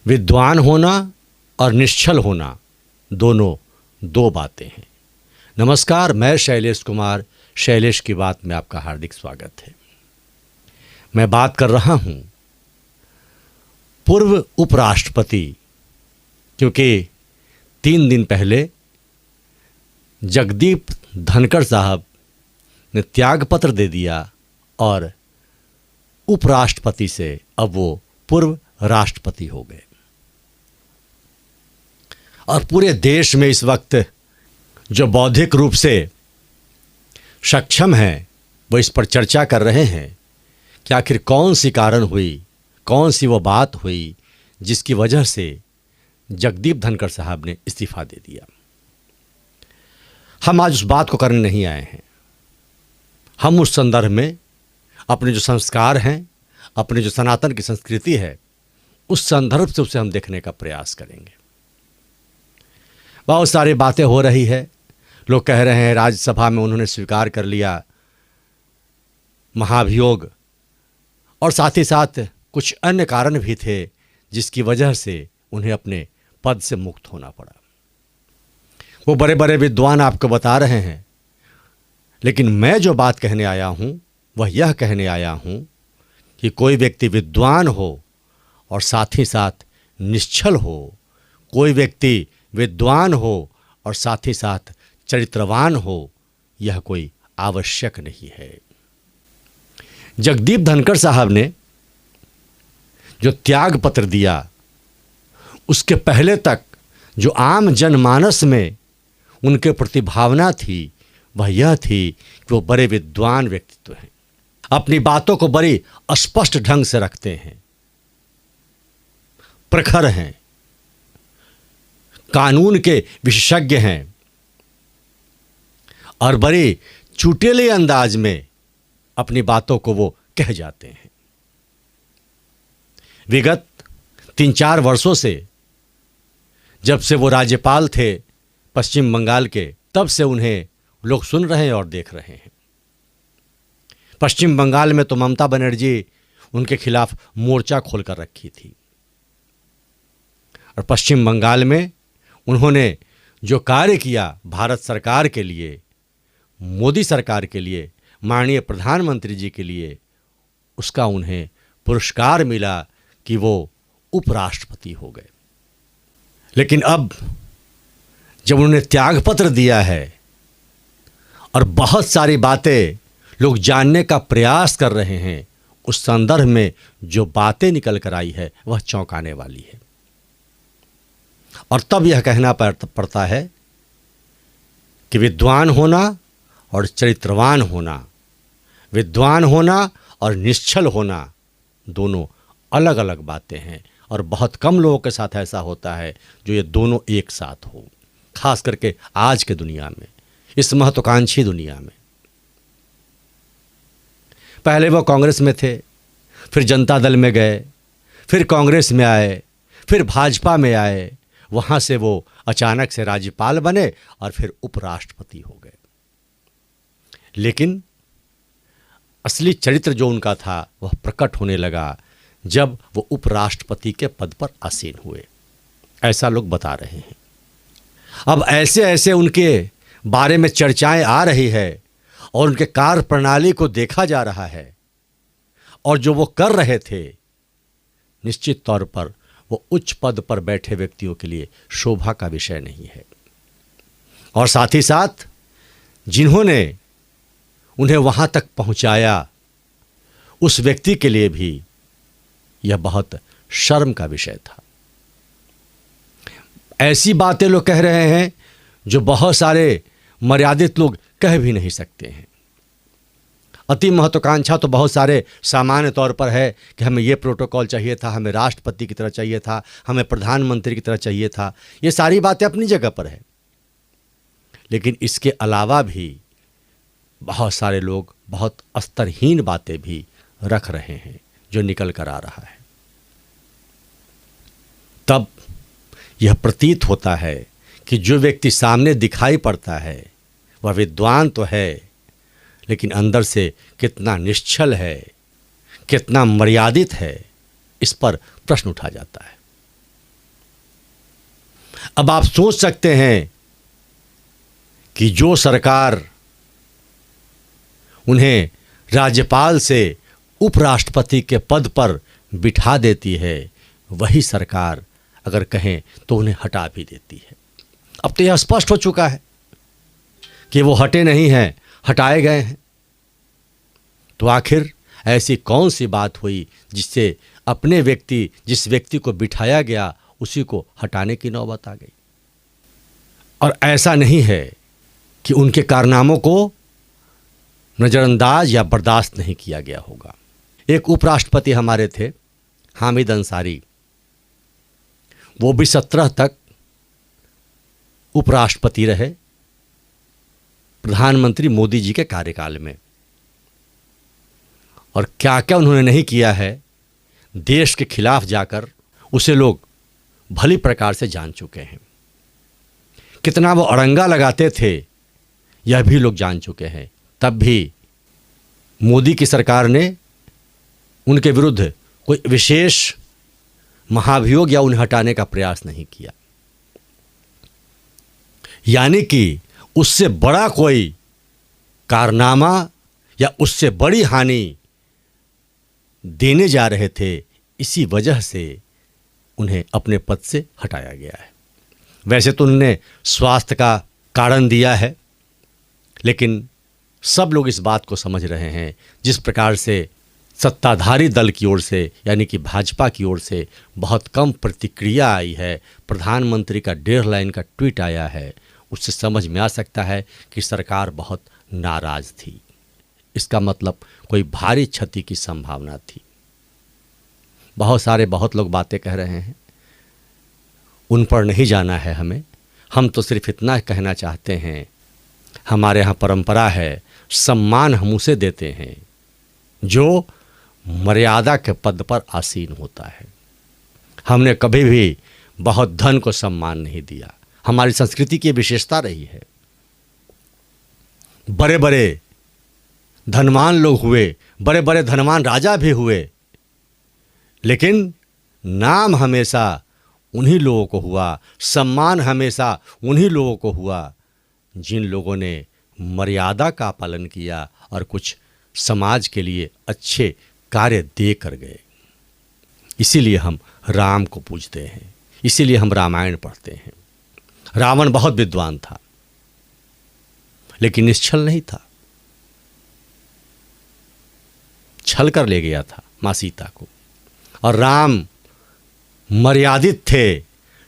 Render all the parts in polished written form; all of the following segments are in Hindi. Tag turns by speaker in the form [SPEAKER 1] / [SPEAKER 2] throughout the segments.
[SPEAKER 1] विद्वान होना और निश्चल होना दोनों दो बातें हैं। नमस्कार, मैं शैलेश कुमार, शैलेश की बात में आपका हार्दिक स्वागत है। मैं बात कर रहा हूं पूर्व उपराष्ट्रपति, क्योंकि 3 दिन पहले जगदीप धनखड़ साहब ने त्यागपत्र दे दिया और उपराष्ट्रपति से अब वो पूर्व राष्ट्रपति हो गए। और पूरे देश में इस वक्त जो बौद्धिक रूप से सक्षम हैं वो इस पर चर्चा कर रहे हैं कि आखिर कौन सी कारण हुई, कौन सी वो बात हुई जिसकी वजह से जगदीप धनखड़ साहब ने इस्तीफा दे दिया। हम आज उस बात को करने नहीं आए हैं। हम उस संदर्भ में अपने जो संस्कार हैं, अपने जो सनातन की संस्कृति है, उस संदर्भ से उसे हम देखने का प्रयास करेंगे। बहुत सारी बातें हो रही है। लोग कह रहे हैं राज्यसभा में उन्होंने स्वीकार कर लिया महाभियोग, और साथ ही साथ कुछ अन्य कारण भी थे जिसकी वजह से उन्हें अपने पद से मुक्त होना पड़ा। वो बड़े बड़े विद्वान आपको बता रहे हैं, लेकिन मैं जो बात कहने आया हूं वह यह कहने आया हूं कि कोई व्यक्ति विद्वान हो और साथ ही साथ निश्चल हो, कोई व्यक्ति विद्वान हो और साथ ही साथ चरित्रवान हो, यह कोई आवश्यक नहीं है। जगदीप धनखड़ साहब ने जो त्याग पत्र दिया, उसके पहले तक जो आम जनमानस में उनके प्रति भावना थी वह यह थी कि वो बड़े विद्वान व्यक्तित्व हैं, अपनी बातों को बड़ी स्पष्ट ढंग से रखते हैं, प्रखर हैं, कानून के विशेषज्ञ हैं और बड़े चुटेले अंदाज में अपनी बातों को वो कह जाते हैं। विगत 3-4 वर्षों से, जब से वो राज्यपाल थे पश्चिम बंगाल के, तब से उन्हें लोग सुन रहे हैं और देख रहे हैं। पश्चिम बंगाल में तो ममता बनर्जी उनके खिलाफ मोर्चा खोलकर रखी थी, और पश्चिम बंगाल में उन्होंने जो कार्य किया भारत सरकार के लिए, मोदी सरकार के लिए, माननीय प्रधानमंत्री जी के लिए, उसका उन्हें पुरस्कार मिला कि वो उपराष्ट्रपति हो गए। लेकिन अब जब उन्होंने त्यागपत्र दिया है और बहुत सारी बातें लोग जानने का प्रयास कर रहे हैं, उस संदर्भ में जो बातें निकल कर आई है वह चौंकाने वाली है। और तब यह कहना पड़ता है कि विद्वान होना और चरित्रवान होना, विद्वान होना और निश्चल होना दोनों अलग अलग बातें हैं, और बहुत कम लोगों के साथ ऐसा होता है जो ये दोनों एक साथ हो, खास करके आज के दुनिया में, इस महत्वाकांक्षी दुनिया में। पहले वो कांग्रेस में थे, फिर जनता दल में गए, फिर कांग्रेस में आए, फिर भाजपा में आए, वहाँ से वो अचानक से राज्यपाल बने और फिर उपराष्ट्रपति हो गए। लेकिन असली चरित्र जो उनका था वह प्रकट होने लगा जब वो उपराष्ट्रपति के पद पर आसीन हुए, ऐसा लोग बता रहे हैं। अब ऐसे ऐसे उनके बारे में चर्चाएं आ रही है और उनके कार्य प्रणाली को देखा जा रहा है, और जो वो कर रहे थे निश्चित तौर पर वो उच्च पद पर बैठे व्यक्तियों के लिए शोभा का विषय नहीं है। और साथ ही साथ जिन्होंने उन्हें वहां तक पहुंचाया, उस व्यक्ति के लिए भी यह बहुत शर्म का विषय था। ऐसी बातें लोग कह रहे हैं जो बहुत सारे मर्यादित लोग कह भी नहीं सकते हैं। अति महत्वाकांक्षा तो बहुत सारे सामान्य तौर पर है कि हमें ये प्रोटोकॉल चाहिए था, हमें राष्ट्रपति की तरह चाहिए था, हमें प्रधानमंत्री की तरह चाहिए था। ये सारी बातें अपनी जगह पर है, लेकिन इसके अलावा भी बहुत सारे लोग बहुत स्तरहीन बातें भी रख रहे हैं जो निकल कर आ रहा है। तब यह प्रतीत होता है कि जो व्यक्ति सामने दिखाई पड़ता है वह विद्वान तो है, लेकिन अंदर से कितना निश्चल है, कितना मर्यादित है, इस पर प्रश्न उठा जाता है। अब आप सोच सकते हैं कि जो सरकार उन्हें राज्यपाल से उपराष्ट्रपति के पद पर बिठा देती है, वही सरकार अगर कहें तो उन्हें हटा भी देती है। अब तो यह स्पष्ट हो चुका है कि वो हटे नहीं हैं, हटाए गए हैं। तो आखिर ऐसी कौन सी बात हुई जिससे जिस व्यक्ति को बिठाया गया उसी को हटाने की नौबत आ गई? और ऐसा नहीं है कि उनके कारनामों को नज़रअंदाज या बर्दाश्त नहीं किया गया होगा। एक उपराष्ट्रपति हमारे थे, हामिद अंसारी। वो भी 17 तक उपराष्ट्रपति रहे प्रधानमंत्री मोदी जी के कार्यकाल में। और क्या क्या उन्होंने नहीं किया है, देश के खिलाफ जाकर उसे लोग भली प्रकार से जान चुके हैं। कितना वो अड़ंगा लगाते थे यह भी लोग जान चुके हैं। तब भी मोदी की सरकार ने उनके विरुद्ध कोई विशेष महाभियोग या उन्हें हटाने का प्रयास नहीं किया। यानी कि उससे बड़ा कोई कारनामा या उससे बड़ी हानि देने जा रहे थे, इसी वजह से उन्हें अपने पद से हटाया गया है। वैसे तो उन्होंने स्वास्थ्य का कारण दिया है, लेकिन सब लोग इस बात को समझ रहे हैं जिस प्रकार से सत्ताधारी दल की ओर से यानी कि भाजपा की ओर से बहुत कम प्रतिक्रिया आई है, प्रधानमंत्री का 1.5 लाइन का ट्वीट आया है, उससे समझ में आ सकता है कि सरकार बहुत नाराज़ थी। इसका मतलब कोई भारी क्षति की संभावना थी। बहुत लोग बातें कह रहे हैं, उन पर नहीं जाना है हमें। हम तो सिर्फ इतना कहना चाहते हैं, हमारे यहाँ परंपरा है, सम्मान हम उसे देते हैं जो मर्यादा के पद पर आसीन होता है। हमने कभी भी बहुत धन को सम्मान नहीं दिया, हमारी संस्कृति की विशेषता रही है। बड़े बड़े धनवान लोग हुए, बड़े बड़े धनवान राजा भी हुए, लेकिन नाम हमेशा उन्हीं लोगों को हुआ, सम्मान हमेशा उन्हीं लोगों को हुआ जिन लोगों ने मर्यादा का पालन किया और कुछ समाज के लिए अच्छे कार्य दे कर गए। इसीलिए हम राम को पूजते हैं, इसीलिए हम रामायण पढ़ते हैं। रावण बहुत विद्वान था, लेकिन निश्छल नहीं था, छल कर ले गया था माँ सीता को। और राम मर्यादित थे,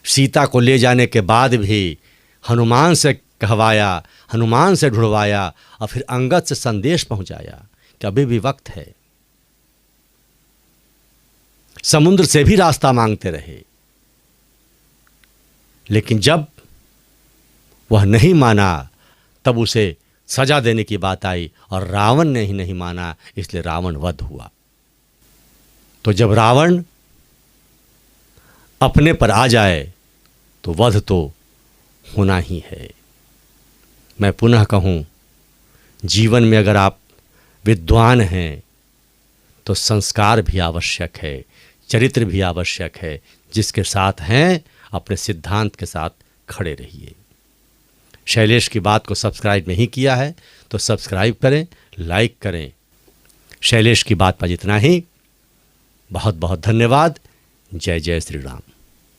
[SPEAKER 1] सीता को ले जाने के बाद भी हनुमान से कहवाया, हनुमान से ढूंढवाया और फिर अंगद से संदेश पहुंचाया कि अभी भी वक्त है। समुद्र से भी रास्ता मांगते रहे, लेकिन जब वह नहीं माना तब उसे सजा देने की बात आई और रावण ने ही नहीं माना, इसलिए रावण वध हुआ। तो जब रावण अपने पर आ जाए तो वध तो होना ही है। मैं पुनः कहूँ, जीवन में अगर आप विद्वान हैं तो संस्कार भी आवश्यक है, चरित्र भी आवश्यक है। जिसके साथ हैं अपने सिद्धांत के साथ खड़े रहिए। शैलेश की बात को सब्सक्राइब नहीं किया है तो सब्सक्राइब करें, लाइक करें। शैलेश की बात पर इतना ही। बहुत बहुत धन्यवाद। जय जय श्री राम।